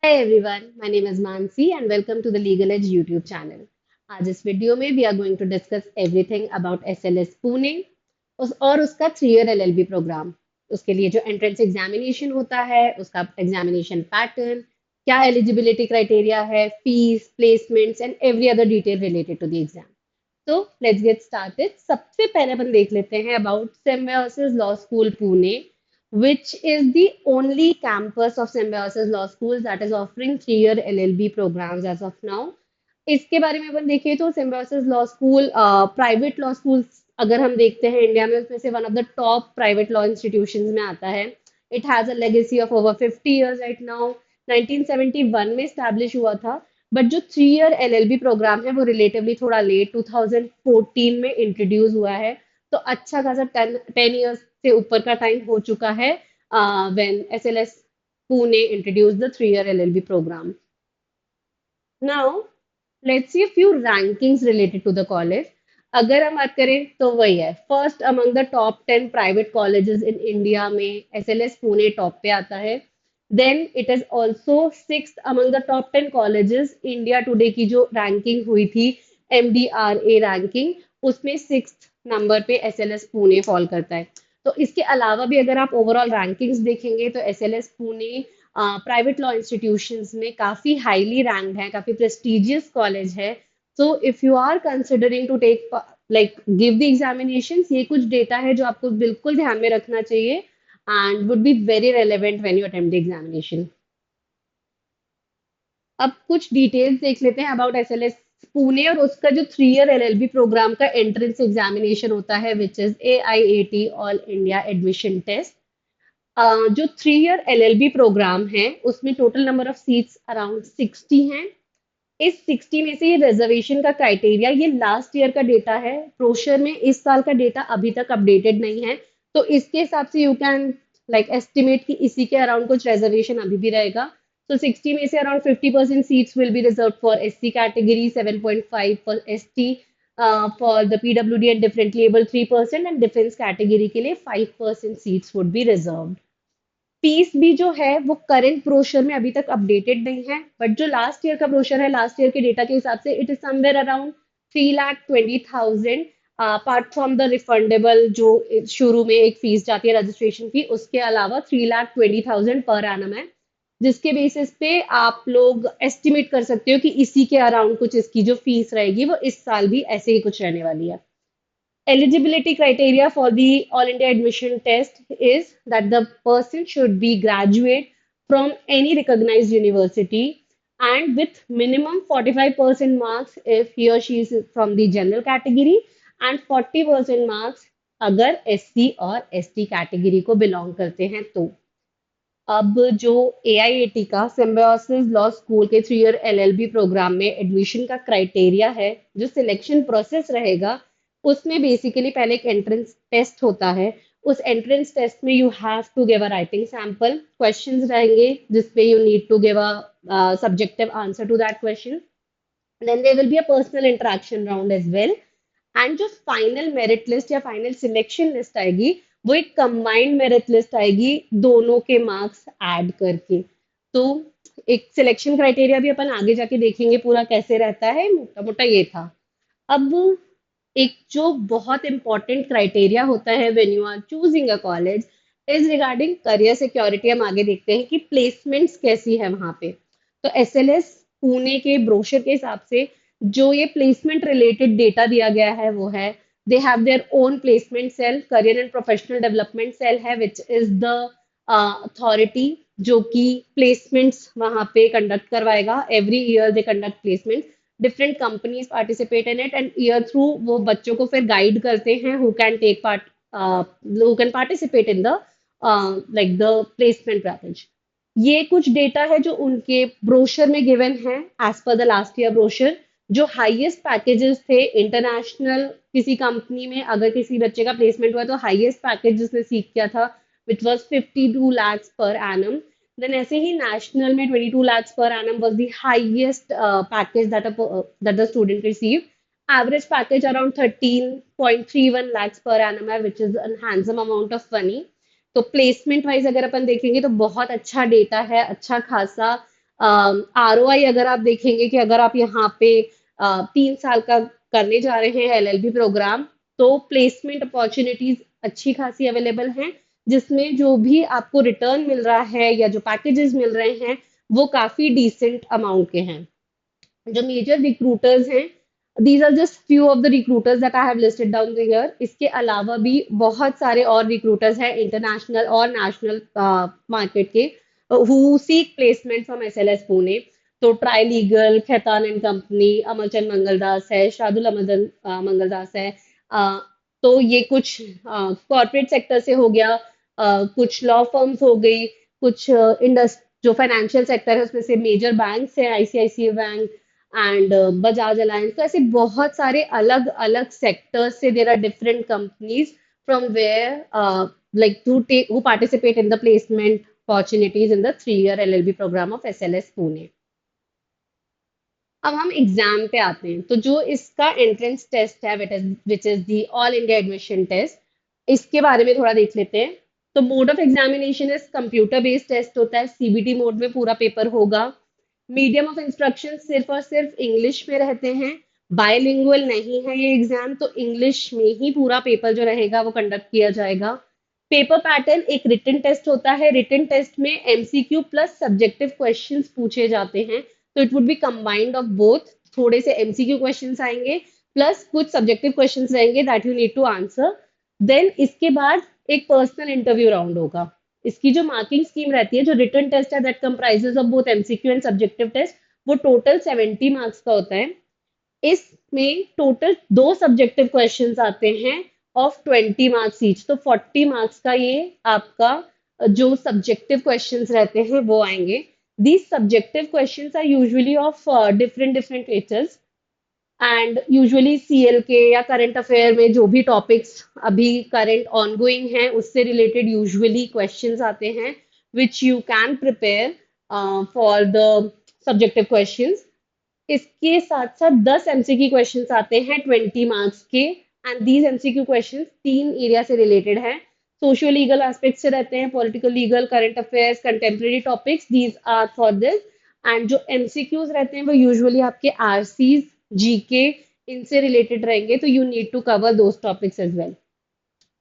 Hi everyone, my name is Mansi and welcome to the Legal Edge YouTube channel. आज इस video में we are going to discuss everything about SLS Pune और उसका 3 year LLB programme. उसके लिए जो entrance examination होता है, उसका एग्जामिनेशन पैटर्न, क्या एलिजिबिलिटी क्राइटेरिया है, fees, placements and every other detail related to the exam. तो लेट्स गेट स्टार्टेड। सबसे पहले अपन देख लेते हैं about Symbiosis Law School Pune, which is the only campus of Symbiosis Law School that is offering 3 year LLB programs as of now. इसके बारे में अपन देखें तो symbiosis Law school private law school अगर हम देखते हैं इंडिया में, उसमें से one of the top private law institutions में आता है। It has a legacy of over 50 years right now. 1971 में स्टैब्लिश हुआ था, बट जो 3 ईयर एलएलबी प्रोग्राम है वो रिलेटिवली थोड़ा लेट 2014 में इंट्रोड्यूस हुआ है। तो अच्छा खासा 10 years से ऊपर का टाइम हो चुका है when SLS Pune introduce the 3 year LLB program. Now let's see a few rankings related to the college. अगर हम बात करें तो वही है, first among the top 10 private colleges in India में एसएलएस पुणे टॉप पे आता है। Then it is also six among the top 10 colleges. India Today की जो रैंकिंग हुई थी, एमडीआरए रैंकिंग, उसमें सिक्स नंबर पे एसएलएस पुणे फॉल करता है। तो इसके अलावा भी अगर आप ओवरऑल रैंकिंग्स देखेंगे तो SLS Pune private law institutions में काफी हाईली रैंक्ड है, काफी प्रेस्टिजियस कॉलेज है। So if you are considering to take like give the examinations, ये कुछ डेटा है जो आपको बिल्कुल ध्यान में रखना चाहिए and would be very relevant when you attempt the examination. अब कुछ डिटेल्स देख लेते हैं अबाउट एसएलएस पुणे और उसका जो 3 ईयर एलएलबी प्रोग्राम का एंट्रेंस एग्जामिनेशन होता है, which is AIAT all India admission test. जो 3 ईयर एलएलबी प्रोग्राम है उसमें total number of seats around 60 हैं। इस 60 में से ये रिजर्वेशन का क्राइटेरिया, ये लास्ट ईयर का डेटा है, ब्रोशर में इस साल का डेटा अभी तक अपडेटेड नहीं है। तो इसके हिसाब से यू कैन लाइक एस्टिमेट कि इसी के अराउंड कुछ रिजर्वेशन अभी भी रहेगा। तो 60 में से around 50% seats will be reserve for SC category, 7.5 for ST, for the PWD and differently able 3%, and defence category के लिए 5% seats would be reserve. Fees भी जो है वो करंट ब्रोशर में अभी तक अपडेटेड नहीं है, बट जो लास्ट ईयर का ब्रोशर है, लास्ट ईयर के डेटा के हिसाब से it is somewhere around 3,20,000, apart from the refundable जो शुरू में एक फीस जाती है रजिस्ट्रेशन फी, उसके अलावा 3,20,000 पर एनम है, जिसके बेसिस पे आप लोग एस्टिमेट कर सकते हो कि इसी के अराउंड कुछ इसकी जो फीस रहेगी वो इस साल भी ऐसे ही कुछ रहने वाली है। Eligibility criteria for the All India admission test is that the person should be graduate from any recognized university and with minimum 45% marks if he or she is from the general category and 40% marks अगर SC और ST category को belong करते हैं तो। अब जो एआईएटी का symbiosis Law school के 3 ईयर एलएलबी प्रोग्राम में एडमिशन का क्राइटेरिया है, जो सिलेक्शन प्रोसेस रहेगा, उसमें बेसिकली पहले एक एंट्रेंस टेस्ट होता है। उस एंट्रेंस टेस्ट में you have to give a writing sample, questions रहेंगे जिसपे you need to give a subjective answer to that question. Then there will be a personal interaction round as well, and जो final merit list या final selection list आएगी वो एक combined merit list आएगी, दोनों के मार्क्स ऐड करके। तो एक सिलेक्शन क्राइटेरिया भी अपन आगे जाके देखेंगे पूरा कैसे रहता है, मोटा मोटा ये था। अब एक जो बहुत इंपॉर्टेंट क्राइटेरिया होता है when you are choosing a college is regarding career security. हम आगे देखते हैं कि प्लेसमेंट्स कैसी है वहां पे। तो एसएलएस पुणे के ब्रोशर के हिसाब से जो ये प्लेसमेंट रिलेटेड डेटा दिया गया है वो है, they have their own placement cell, career and professional development cell है, विच इज द अथॉरिटी जो कि प्लेसमेंट्स वहां पे कंडक्ट करवाएगा। Every year they conduct placement, different companies participate in it and year through वो बच्चों को फिर गाइड करते हैं who can take part, who can participate in the like the placement package. ये कुछ डेटा है जो उनके ब्रोशर में गिवन है as per the last year brochure. जो हाईएस्ट पैकेजेस थे इंटरनेशनल किसी कंपनी में, अगर किसी बच्चे का प्लेसमेंट हुआ तो हाईएस्ट पैकेज जिसने सीख किया था which was 52 lakhs per annum. Then ऐसे ही नेशनल में 22 lakhs per annum was the highest package that the student received. Average package around 13.31 lakhs per annum है, which is a handsome amount of money. तो placement wise अगर अपन देखेंगे तो बहुत अच्छा डेटा है, अच्छा खासा ROI अगर आप देखेंगे कि अगर आप यहाँ पे 3 साल का करने जा रहे हैं LLB प्रोग्राम, तो प्लेसमेंट अपॉर्चुनिटीज अच्छी खासी अवेलेबल हैं, जिसमें जो भी आपको रिटर्न मिल रहा है या जो पैकेजेस मिल रहे हैं वो काफी डिसेंट अमाउंट के हैं। जो मेजर रिक्रूटर्स हैं, these are just few of the recruiters that I have listed down the here. इसके अलावा भी बहुत सारे और रिक्रूटर्स हैं इंटरनेशनल और नेशनल मार्केट के, who seek placement from SLS Pune. तो Trilegal, Khaitan and company, Amarchand Mangaldas है, शार्दुल अमरचंद मंगलदास है। अ, तो ये कुछ कॉर्पोरेट सेक्टर से हो गया, कुछ लॉ फर्म्स हो गई, कुछ इंडस्ट जो फाइनेंशियल सेक्टर है उसमें से मेजर बैंक्स हैं, ICICI bank and Bajaj Allianz. तो ऐसे बहुत सारे अलग अलग सेक्टर्स से there are different companies from where like who participate in the placement opportunities in the 3-year LLB program of SLS Pune. अब हम एग्जाम पे आते हैं, तो जो इसका एंट्रेंस टेस्ट है which is the All India admission Test, इसके बारे में थोड़ा देख लेते हैं। तो mode of examination is computer based test होता है, CBT मोड में पूरा पेपर होगा। मीडियम ऑफ इंस्ट्रक्शन सिर्फ और सिर्फ इंग्लिश में रहते हैं, बायलिंगुअल नहीं है ये एग्जाम, तो इंग्लिश में ही पूरा पेपर जो रहेगा वो कंडक्ट किया जाएगा। पेपर पैटर्न एक रिटन टेस्ट होता है, रिटन टेस्ट में MCQ प्लस सब्जेक्टिव क्वेश्चंस पूछे जाते हैं, तो it would be combined of both. थोड़े से MCQ क्वेश्चंस आएंगे प्लस कुछ सब्जेक्टिव क्वेश्चंस रहेंगे that you need to answer. Then इसके बाद एक पर्सनल इंटरव्यू राउंड होगा। इसकी जो मार्किंग स्कीम रहती है, जो रिटन टेस्ट है that comprises of both MCQ and subjective test, वो टोटल 70 मार्क्स का होता है। इसमें टोटल 2 सब्जेक्टिव क्वेश्चंस आते हैं ऑफ 20 मार्क्स ईच, तो 40 मार्क्स का ये आपका जो सब्जेक्टिव क्वेश्चंस रहते हैं वो आएंगे। These subjective questions are usually of different natures and usually CL के या करंट अफेयर में जो भी टॉपिक्स अभी करंट ऑनगोइंग हैं उससे रिलेटेड यूजुअली क्वेश्चंस आते हैं which you can prepare for the subjective questions। इसके साथ साथ 10 MCQ क्वेश्चंस आते हैं 20 मार्क्स के, and these MCQ questions 3 area से रिलेटेड हैं। सोशियो लीगल एस्पेक्ट से रहते हैं, political legal, current affairs, contemporary topics, these are for this. And जो MCQs रहते हैं वो यूजुअली आपके RCs, GK इनसे रिलेटेड रहेंगे, तो you need to cover those topics as well.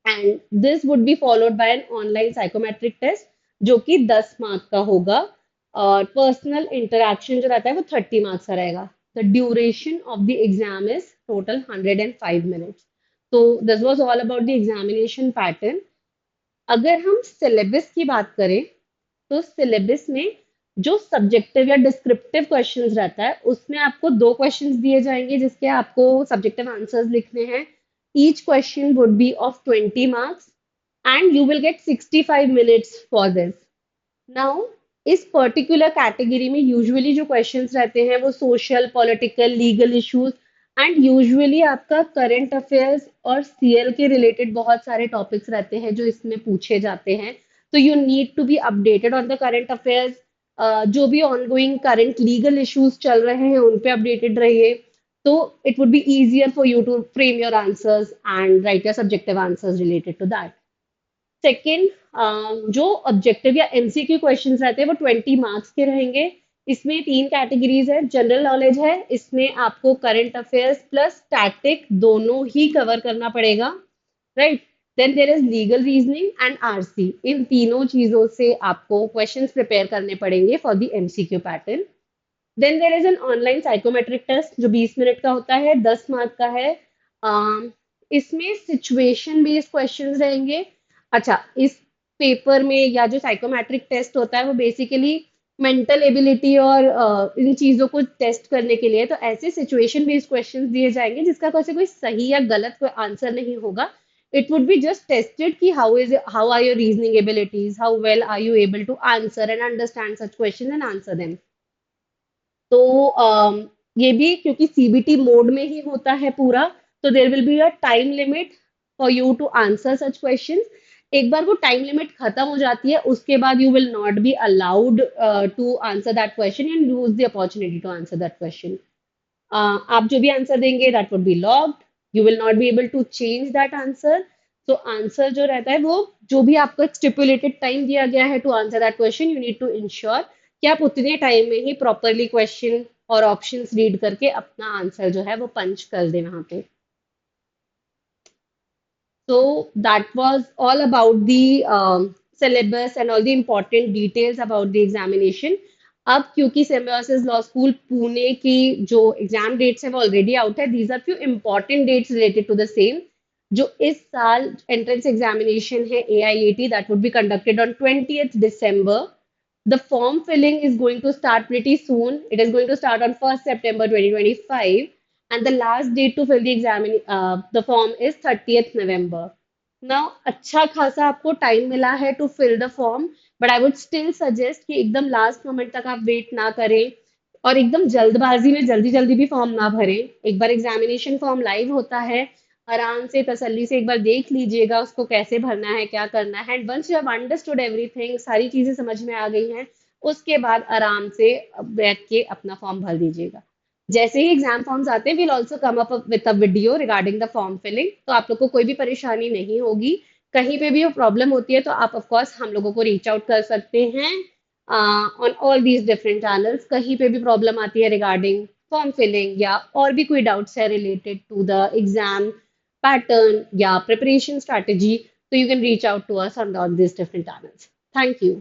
And this would be followed by an online psychometric test जो कि 10 मार्क का होगा, और पर्सनल इंटरेक्शन जो रहता है वो 30 मार्क्स का रहेगा। The duration of the exam is total 105 minutes. तो this was all about the examination pattern. अगर हम सिलेबस की बात करें, तो सिलेबस में जो सब्जेक्टिव या डिस्क्रिप्टिव क्वेश्चंस रहता है उसमें आपको 2 क्वेश्चंस दिए जाएंगे जिसके आपको सब्जेक्टिव आंसर्स लिखने हैं। Each question would be of 20 marks and you will get 65 minutes for this. Now इस पर्टिकुलर कैटेगरी में यूजुअली जो क्वेश्चंस रहते हैं वो social, political, legal issues and usually आपका करंट अफेयर्स और CL के रिलेटेड बहुत सारे टॉपिक्स रहते हैं जो इसमें पूछे जाते हैं। तो you need to be updated on the current affairs, जो भी ऑनगोइंग करंट लीगल इश्यूज चल रहे हैं उन पे अपडेटेड रहिए, तो it would be easier for you to frame your answers and write your subjective answers related to that. Second, जो ऑब्जेक्टिव या MCQ क्वेश्चंस रहते हैं वो 20 मार्क्स के रहेंगे। इसमें 3 कैटेगरीज है। जनरल नॉलेज है, इसमें आपको करंट अफेयर्स प्लस स्टैटिक दोनों ही कवर करना पड़ेगा, right. Then there is legal reasoning and RC, इन तीनों चीजों से आपको क्वेश्चंस प्रिपेयर करने पड़ेंगे for the MCQ pattern. Then there is an online psychometric test जो 20 मिनट का होता है, 10 मार्क का है। इसमें सिचुएशन बेस्ड क्वेश्चंस रहेंगे। अच्छा, इस पेपर में या जो साइकोमेट्रिक टेस्ट होता है वो बेसिकली मेंटल एबिलिटी और इन चीजों को टेस्ट करने के लिए, तो ऐसे सिचुएशन बेस्ड क्वेश्चंस दिए जाएंगे जिसका कोई सही या गलत कोई आंसर नहीं होगा। It would be just tested कि how are your reasoning abilities, how well are you able to answer and understand such question and answer them. तो ये भी क्योंकि CBT मोड में ही होता है पूरा, तो there will be a time limit for you to answer such questions. एक बार वो टाइम लिमिट खत्म हो जाती है उसके बाद you will not be allowed to answer that question and lose the opportunity to answer that question. आप जो भी आंसर देंगे that would be logged, you will not be able to change that answer. तो answer जो रहता है वो जो भी आपको स्टिपुलेटेड टाइम दिया गया है to answer that question, you need to ensure कि आप उतने टाइम में ही प्रॉपरली क्वेश्चन और ऑप्शंस रीड करके अपना आंसर जो है वो पंच कर दें वहां पे। So that was all about the syllabus and all the important details about the examination. अब क्योंकि सिम्बायोसिस लॉ स्कूल पुणे की जो एग्जाम डेट्स है वो ऑलरेडी आउट है, these are few important dates related to the same. जो इस साल एंट्रेंस एग्जामिनेशन है AIAT, that would be conducted on 20th December. The form filling is going to start pretty soon. It is going to start on 1st September 2025, and the last date to fill the form is 30th November. Now, अच्छा खासा आपको time मिला है to fill the form, but I would still suggest कि एकदम last moment तक आप wait ना करें और एकदम जल्दबाजी में जल्दी जल्दी भी फॉर्म ना भरें। एक बार एग्जामिनेशन फॉर्म लाइव होता है, आराम से तसल्ली से एक बार देख लीजिएगा उसको कैसे भरना है, क्या करना है। And once you have understood everything, सारी चीजें समझ में आ गई हैं, उसके बाद आराम से बैठ के अपना फॉर्म भर दीजिएगा। जैसे ही एग्जाम फॉर्म्स आते हैं, will also come up with a video regarding the form filling, तो आप लोग को कोई भी परेशानी नहीं होगी। कहीं पे भी वो प्रॉब्लम होती है तो आप ऑफ कोर्स हम लोगों को रीच आउट कर सकते हैं on all these different channels. कहीं पे भी प्रॉब्लम आती है रिगार्डिंग फॉर्म फिलिंग या और भी कोई डाउट्स है related to the exam pattern या preparation strategy, so you can reach out to us on all these different channels. Thank you.